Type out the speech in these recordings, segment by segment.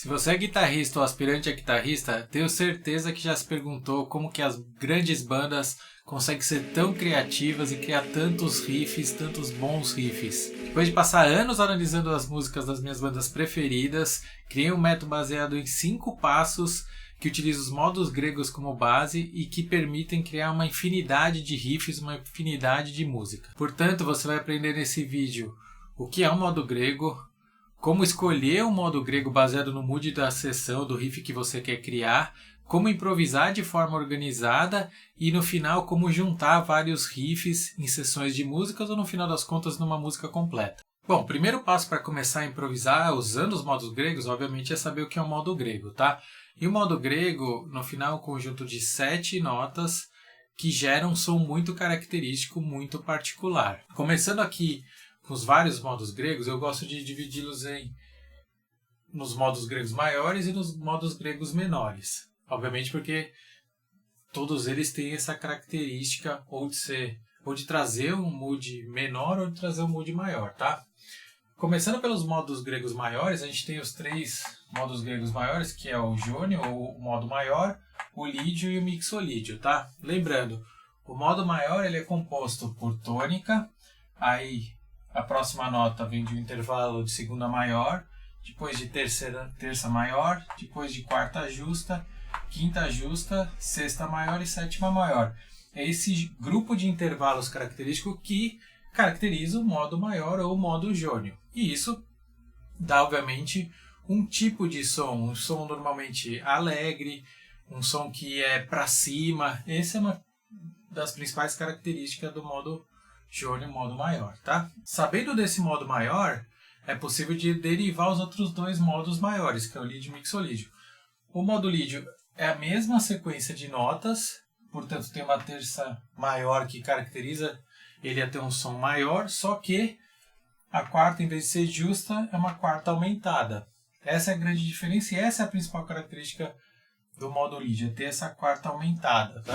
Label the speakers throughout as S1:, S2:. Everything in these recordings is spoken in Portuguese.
S1: Se você é guitarrista ou aspirante a guitarrista, tenho certeza que já se perguntou como que as grandes bandas conseguem ser tão criativas e criar tantos riffs, tantos bons riffs. Depois de passar anos analisando as músicas das minhas bandas preferidas, criei um método baseado em 5 passos que utiliza os modos gregos como base e que permitem criar uma infinidade de riffs, uma infinidade de música. Portanto, você vai aprender nesse vídeo o que é um modo grego, como escolher um modo grego baseado no mood da sessão, do riff que você quer criar, como improvisar de forma organizada e no final como juntar vários riffs em sessões de músicas ou no final das contas numa música completa. Bom, o primeiro passo para começar a improvisar usando os modos gregos, obviamente, é saber o que é um modo grego, tá? E o modo grego, no final, é um conjunto de 7 notas que geram um som muito característico, muito particular. Começando aqui com os vários modos gregos, eu gosto de dividi-los nos modos gregos maiores e nos modos gregos menores. Obviamente porque todos eles têm essa característica ou de trazer um mood menor ou de trazer um mood maior, tá? Começando pelos modos gregos maiores, a gente tem os 3 modos gregos maiores, que é o jônio, ou o modo maior, o lídio e o mixolídio, tá? Lembrando, o modo maior ele é composto por tônica, aí a próxima nota vem de um intervalo de segunda maior, depois de terça maior, depois de quarta justa, quinta justa, sexta maior e sétima maior. É esse grupo de intervalos característico que caracteriza o modo maior ou o modo jônio. E isso dá, obviamente, um tipo de som, um som normalmente alegre, um som que é para cima. Essa é uma das principais características do modo jônio, modo maior, tá? Sabendo desse modo maior, é possível de derivar os outros 2 modos maiores, que é o lídio e o mixolídio. O modo lídio é a mesma sequência de notas, portanto tem uma terça maior que caracteriza ele a ter um som maior, só que a quarta, em vez de ser justa, é uma quarta aumentada. Essa é a grande diferença e essa é a principal característica do modo lídio, é ter essa quarta aumentada, tá?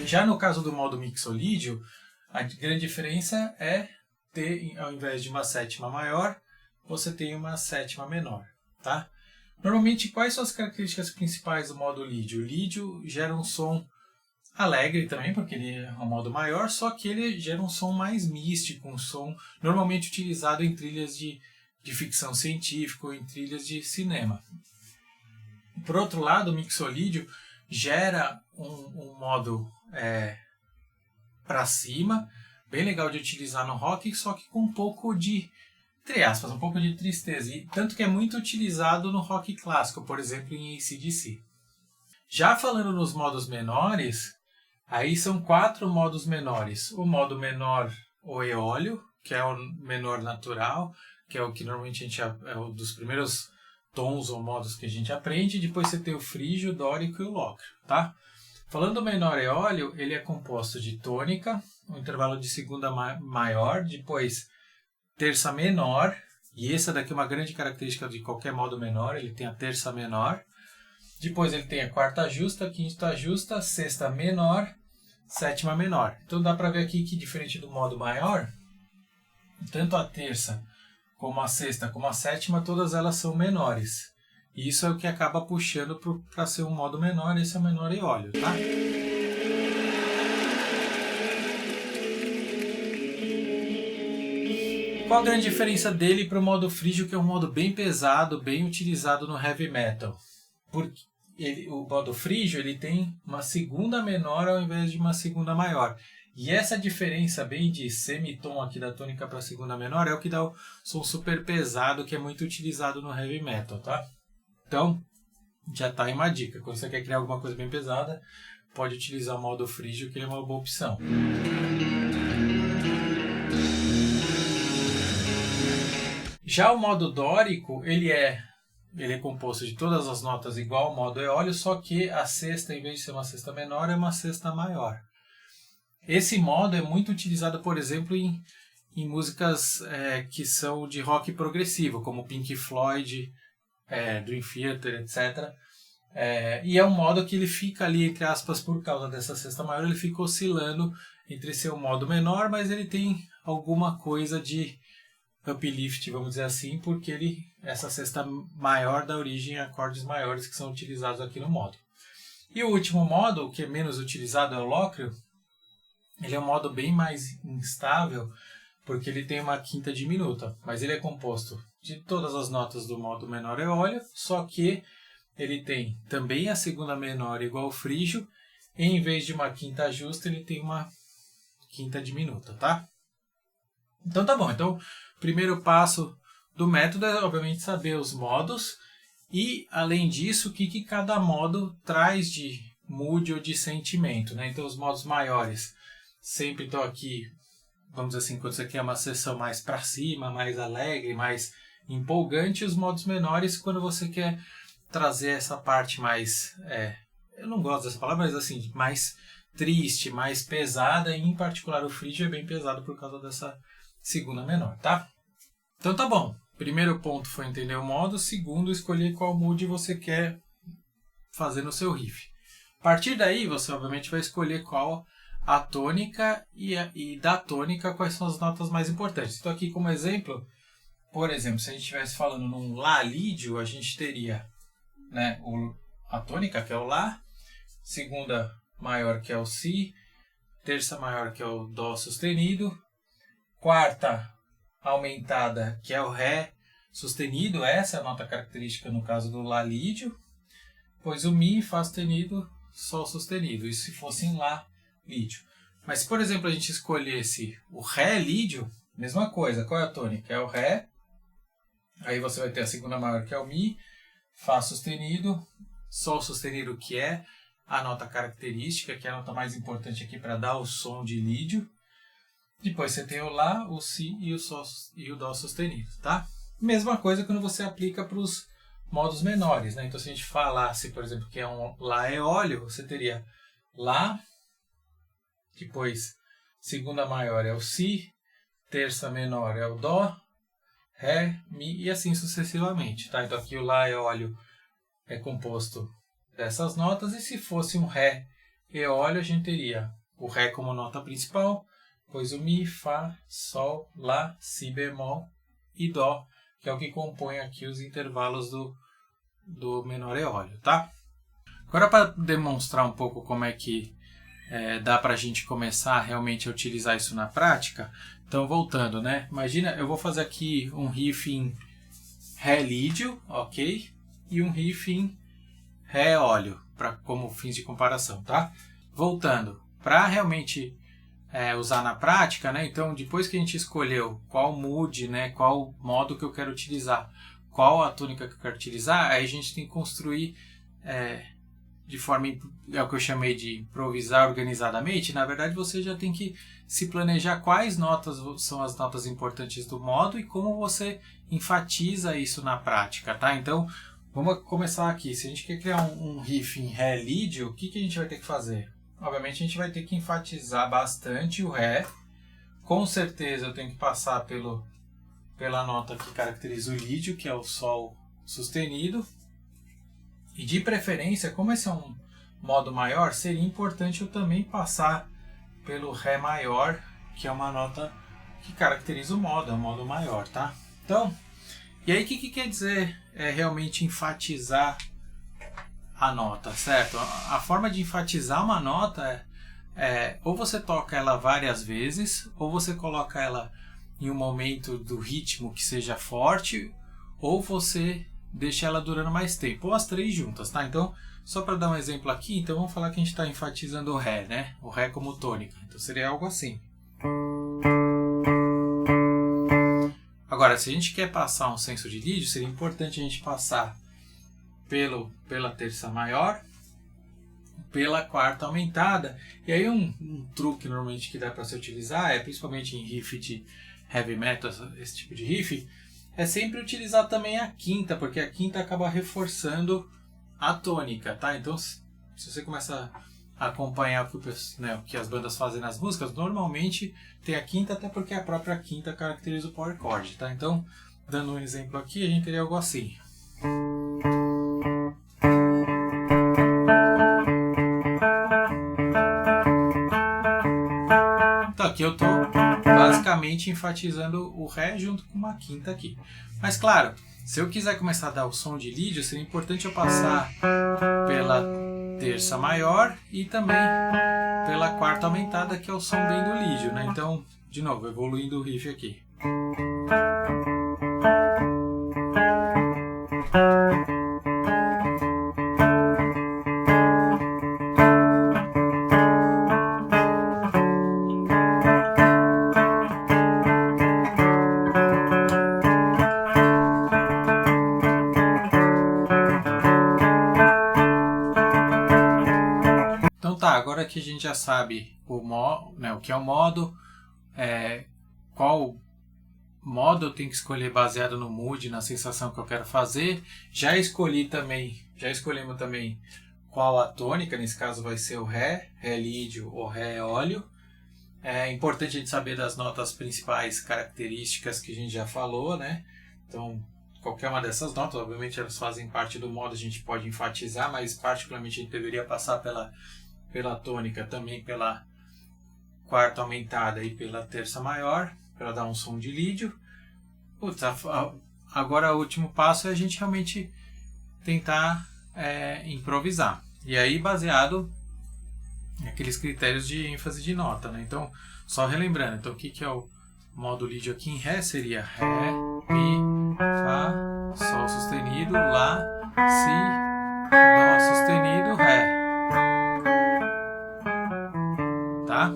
S1: Já no caso do modo mixolídio, a grande diferença é ter, ao invés de uma sétima maior, você tem uma sétima menor, tá? Normalmente, quais são as características principais do modo lídio? O lídio gera um som alegre também, porque ele é um modo maior, só que ele gera um som mais místico, um som normalmente utilizado em trilhas de ficção científica ou em trilhas de cinema. Por outro lado, o mixolídio gera um modo para cima, bem legal de utilizar no rock, só que com um pouco de, entre aspas, um pouco de tristeza. E tanto que é muito utilizado no rock clássico, por exemplo, em AC/DC. Já falando nos modos menores, aí são 4 modos menores. O modo menor, o eólio, que é o menor natural, que é o que normalmente é um dos primeiros tons ou modos que a gente aprende. Depois você tem o frígio, o dórico e o locro, tá? Falando do menor eólio, ele é composto de tônica, um intervalo de segunda maior, depois terça menor, e essa daqui é uma grande característica de qualquer modo menor, ele tem a terça menor, depois ele tem a quarta justa, quinta justa, sexta menor, sétima menor. Então dá para ver aqui que, diferente do modo maior, tanto a terça como a sexta como a sétima, todas elas são menores. E isso é o que acaba puxando para ser um modo menor, esse é o menor eólio, tá? Qual a grande diferença dele para o modo frígio, que é um modo bem pesado, bem utilizado no heavy metal? Porque o modo frígio ele tem uma segunda menor ao invés de uma segunda maior. E essa diferença bem de semitom aqui da tônica para a segunda menor é o que dá o som super pesado, que é muito utilizado no heavy metal, tá? Então, já está aí uma dica. Quando você quer criar alguma coisa bem pesada, pode utilizar o modo frígio, que ele é uma boa opção. Já o modo dórico, ele é composto de todas as notas igual ao modo eólio, só que a sexta, em vez de ser uma sexta menor, é uma sexta maior. Esse modo é muito utilizado, por exemplo, em músicas que são de rock progressivo, como Pink Floyd, Dream Theater, etc. E é um modo que ele fica ali, entre aspas, por causa dessa sexta maior, ele fica oscilando entre ser um modo menor, mas ele tem alguma coisa de uplift, vamos dizer assim, porque essa sexta maior dá origem a acordes maiores que são utilizados aqui no modo. E o último modo, o que é menos utilizado, é o locrio. Ele é um modo bem mais instável, porque ele tem uma quinta diminuta, mas ele é composto de todas as notas do modo menor eólio, só que ele tem também a segunda menor igual ao frígio, e em vez de uma quinta justa, ele tem uma quinta diminuta, tá? Então tá bom. Então, o primeiro passo do método é, obviamente, saber os modos e, além disso, o que cada modo traz de mood ou de sentimento, né? Então, os modos maiores sempre estão aqui, vamos dizer assim, quando você quer uma sessão mais para cima, mais alegre, mais empolgante, os modos menores quando você quer trazer essa parte mais, eu não gosto dessa palavra, mas assim, mais triste, mais pesada, e em particular o frígio é bem pesado por causa dessa segunda menor, tá? Então tá bom. Primeiro ponto foi entender o modo, segundo, escolher qual mood você quer fazer no seu riff. A partir daí, você obviamente vai escolher qual a tônica e da tônica quais são as notas mais importantes. Então aqui como exemplo, por exemplo, se a gente estivesse falando num Lá lídio, a gente teria, né, a tônica, que é o Lá, segunda maior, que é o Si, terça maior, que é o Dó sustenido, quarta aumentada, que é o Ré sustenido, essa é a nota característica no caso do Lá lídio, pois o Mi, Fá sustenido, Sol sustenido, isso se fosse em Lá lídio. Mas se, por exemplo, a gente escolhesse o Ré lídio, mesma coisa, qual é a tônica? É o Ré, aí você vai ter a segunda maior, que é o Mi, Fá sustenido, Sol sustenido, que é a nota característica, que é a nota mais importante aqui para dar o som de lídio. Depois você tem o Lá, o Si e o Sol e o Dó sustenido, tá? Mesma coisa quando você aplica para os modos menores, né? Então se a gente falasse, por exemplo, que é um Lá eólio, você teria Lá, depois segunda maior é o Si, terça menor é o Dó, Ré, Mi e assim sucessivamente, tá? Então aqui o Lá eólio é composto dessas notas, e se fosse um Ré eólio, a gente teria o Ré como nota principal, depois o Mi, Fá, Sol, Lá, Si bemol e Dó, que é o que compõe aqui os intervalos do menor eólio, tá? Agora, para demonstrar um pouco como é que dá para a gente começar realmente a utilizar isso na prática, então voltando, né? Imagina, eu vou fazer aqui um riff em Ré lídio, ok? E um riff em Ré eólio, como fins de comparação, tá? Voltando, para realmente usar na prática, né? Então, depois que a gente escolheu qual mood, né? Qual modo que eu quero utilizar, qual a tônica que eu quero utilizar, aí a gente tem que construir de forma, é o que eu chamei de improvisar organizadamente. Na verdade, você já tem que se planejar quais notas são as notas importantes do modo e como você enfatiza isso na prática, tá? Então, vamos começar aqui. Se a gente quer criar um riff em Ré lídio, o que a gente vai ter que fazer? Obviamente a gente vai ter que enfatizar bastante o Ré. Com certeza eu tenho que passar pela nota que caracteriza o lídio, que é o Sol sustenido. E de preferência, como esse é um modo maior, seria importante eu também passar pelo Ré maior, que é uma nota que caracteriza o modo, é um modo maior, tá? Então, e aí o que quer dizer realmente enfatizar a nota, certo? A forma de enfatizar uma nota ou você toca ela várias vezes, ou você coloca ela em um momento do ritmo que seja forte, ou você deixa ela durando mais tempo, ou as três juntas, tá? Então, só para dar um exemplo aqui, então vamos falar que a gente está enfatizando o Ré, né? O Ré como tônica. Então seria algo assim. Agora, se a gente quer passar um senso de lídio, seria importante a gente passar pela terça maior, pela quarta aumentada. E aí um truque normalmente que dá para se utilizar, principalmente em riff de heavy metal, esse tipo de riff, é sempre utilizar também a quinta, porque a quinta acaba reforçando a tônica, tá? Então, se você começa a acompanhar o que as bandas fazem nas músicas, normalmente tem a quinta, até porque a própria quinta caracteriza o power chord, tá? Então, dando um exemplo aqui, a gente teria algo assim. aqui eu estou basicamente enfatizando o Ré junto com uma quinta aqui. Mas claro, se eu quiser começar a dar o som de lídio, seria importante eu passar pela terça maior e também pela quarta aumentada, que é o som bem do lídio, né? Então, de novo, evoluindo o riff aqui. Então tá, agora que a gente já sabe o que é o modo, qual modo eu tenho que escolher baseado no mood, na sensação que eu quero fazer. Já escolhemos também qual a tônica, nesse caso vai ser o Ré, Ré lídio ou Ré eólio. É importante a gente saber das notas principais características que a gente já falou, né? Então, qualquer uma dessas notas, obviamente elas fazem parte do modo, a gente pode enfatizar, mas particularmente a gente deveria passar pela tônica, também pela quarta aumentada e pela terça maior, para dar um som de lídio. Putz, agora o último passo é a gente realmente tentar improvisar. E aí baseado naqueles critérios de ênfase de nota, né? Então, só relembrando, então o que é o modo lídio aqui em Ré? Seria Ré, Mi, Fá, Sol sustenido, Lá, Si, Dó sustenido, Ré. Tá?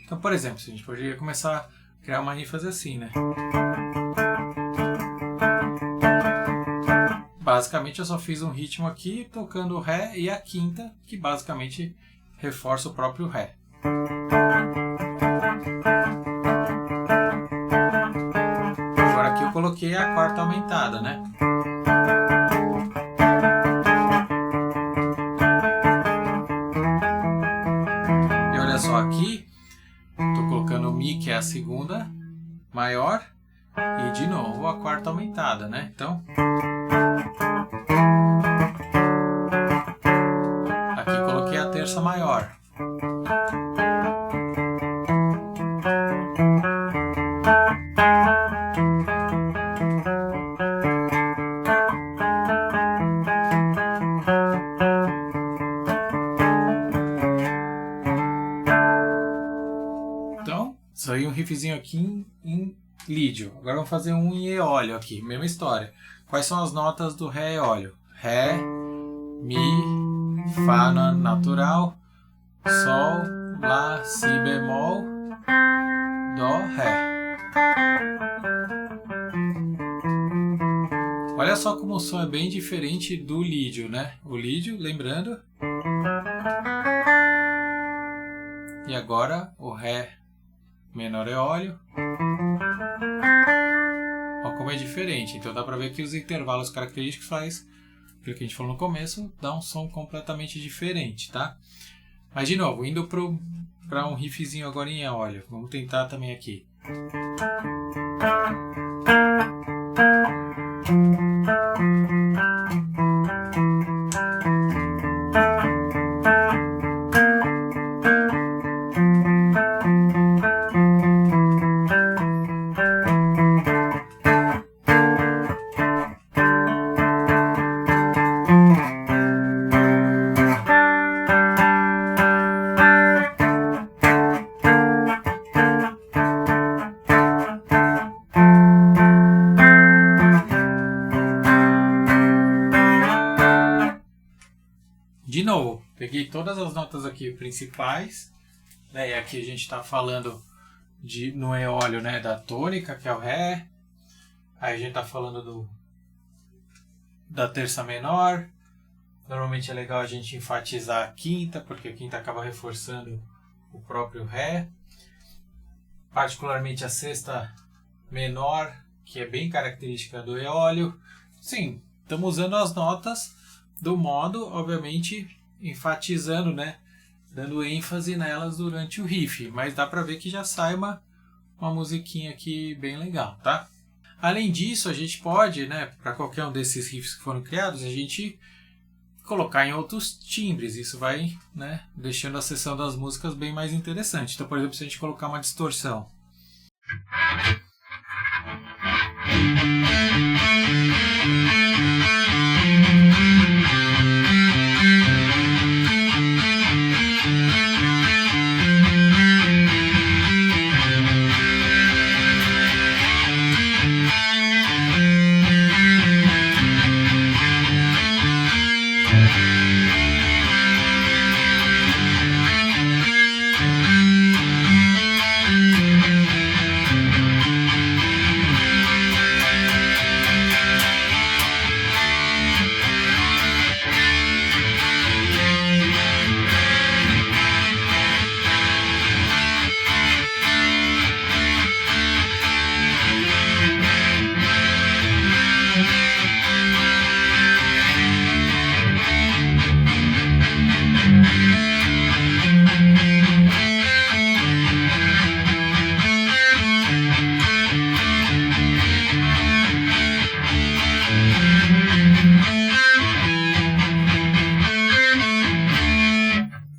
S1: Então, por exemplo, a gente poderia começar a criar uma ênfase assim, né? Basicamente eu só fiz um ritmo aqui tocando o Ré e a quinta, que basicamente reforça o próprio Ré. Agora aqui eu coloquei a quarta aumentada, né? E olha só aqui, estou colocando o Mi, que é a segunda maior, e de novo a quarta aumentada, né? Então, aqui coloquei a terça maior. Então, saiu um riffzinho aqui em lídio. Agora vamos fazer um em eólio aqui, mesma história. Quais são as notas do Ré eólio? Ré, Mi, Fá natural, Sol, Lá, Si bemol, Dó, Ré. Olha só como o som é bem diferente do lídio, né? O lídio, lembrando. E agora o Ré menor eólio. Olha como é diferente. Então dá pra ver que os intervalos característicos faz, pelo que a gente falou no começo, dá um som completamente diferente, tá? Mas de novo, indo para um riffzinho agora em eólio. Vamos tentar também aqui. De novo, peguei todas as notas aqui principais, né? E aqui a gente está falando no eólio, né, da tônica, que é o Ré. Aí a gente está falando da terça menor. Normalmente é legal a gente enfatizar a quinta, porque a quinta acaba reforçando o próprio Ré. Particularmente a sexta menor, que é bem característica do eólio. Sim, estamos usando as notas do modo, obviamente enfatizando, né, dando ênfase nelas durante o riff, mas dá pra ver que já sai uma musiquinha aqui bem legal, tá? Além disso, a gente pode, né, para qualquer um desses riffs que foram criados, a gente colocar em outros timbres. Isso vai, né, deixando a sessão das músicas bem mais interessante. Então, por exemplo, se a gente colocar uma distorção.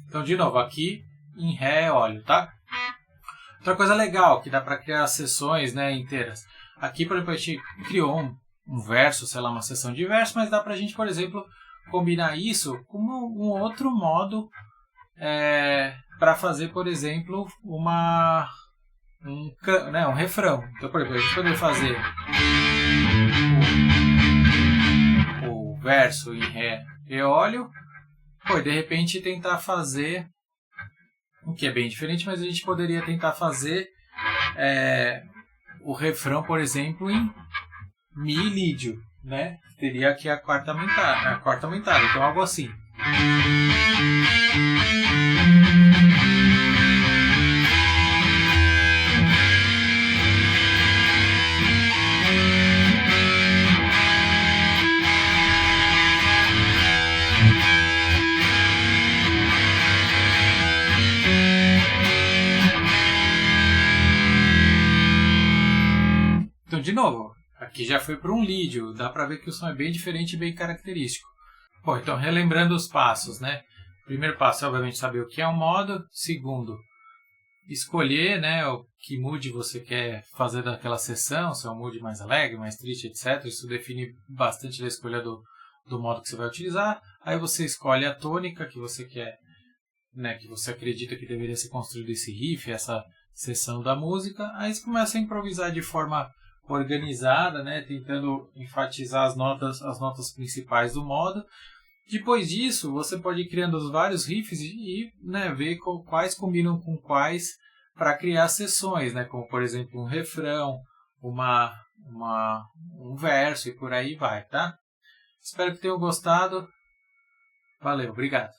S1: Então, de novo, aqui em Ré, óleo, tá? Outra coisa legal, que dá para criar sessões, né, inteiras. Aqui, por exemplo, a gente criou um verso, sei lá, uma sessão de verso, mas dá para a gente, por exemplo, combinar isso com um outro modo para fazer, por exemplo, um refrão. Então, por exemplo, a gente poderia fazer o verso em Ré e óleo, e de repente tentar fazer, o que é bem diferente, mas a gente poderia tentar fazer o refrão, por exemplo, em Mi lídio, né? Teria aqui a quarta aumentada, então algo assim. Então, de novo, aqui já foi para um lídio, dá para ver que o som é bem diferente e bem característico. Bom, então relembrando os passos, né? Primeiro passo é, obviamente, saber o que é um modo. Segundo, escolher, né, o que mood você quer fazer daquela sessão, se é um mood mais alegre, mais triste, etc. Isso define bastante da escolha do modo que você vai utilizar. Aí você escolhe a tônica que você quer, né, que você acredita que deveria ser construído esse riff, essa sessão da música. Aí você começa a improvisar de forma organizada, né, tentando enfatizar as notas principais do modo. Depois disso, você pode ir criando os vários riffs e né, ver quais combinam com quais para criar sessões, né, como por exemplo um refrão, um verso e por aí vai, tá? Espero que tenham gostado. Valeu, obrigado.